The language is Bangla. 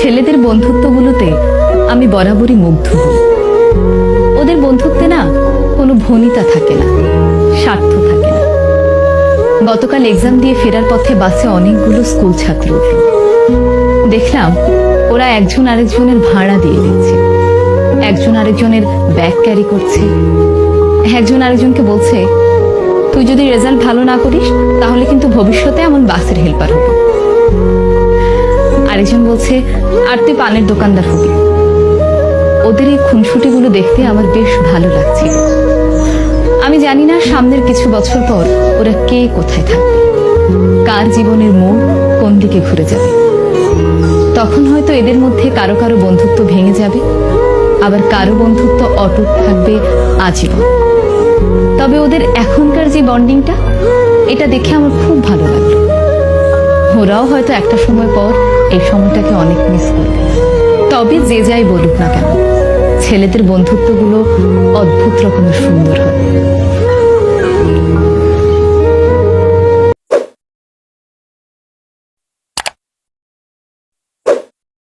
ছেলেদের বন্ধুত্বগুলোতে আমি বরাবরই মুগ্ধ হই। ওদের বন্ধুত্বে না কোনো ভনিতা থাকে না, স্বার্থ থাকে না। গতকাল এক্সাম দিয়ে ফেরার পথে বাসে অনেকগুলো স্কুল ছাত্র উঠল। দেখলাম ওরা একজন আরেকজনের ভাড়া দিয়ে দিচ্ছে, একজন আরেকজনের ব্যাগ ক্যারি করছে, একজন আরেকজনকে বলছে তুই যদি রেজাল্ট ভালো না করিস তাহলে কিন্তু ভবিষ্যতে এমন বাসের হেল্পার হবি। আরেকজন বলছে আর তুই পানের দোকানদার হবি। ওদের এই খুনসুটিগুলো দেখতে আমার বেশ ভালো লাগছিল। আমি জানি না সামনের কিছু বছর পর ওরা কে কোথায় থাকবে, কার জীবনের মোড় কোন দিকে ঘুরে যাবে। তখন হয়তো এদের মধ্যে কারো কারো বন্ধুত্ব ভেঙে যাবে, আবার কারো বন্ধুত্ব অটুট থাকবে আজীবন। তবে ওদের এখনকার যে বন্ডিংটা, এটা দেখে আমার খুব ভালো লাগলো। ওরাও হয়তো একটা সময় পর এই সময়টাকে অনেক মিস করবে। তবে যে যাই বলুক না কেন, ছেলেদের বন্ধুত্বগুলো অদ্ভুত রকমের সুন্দর হয়।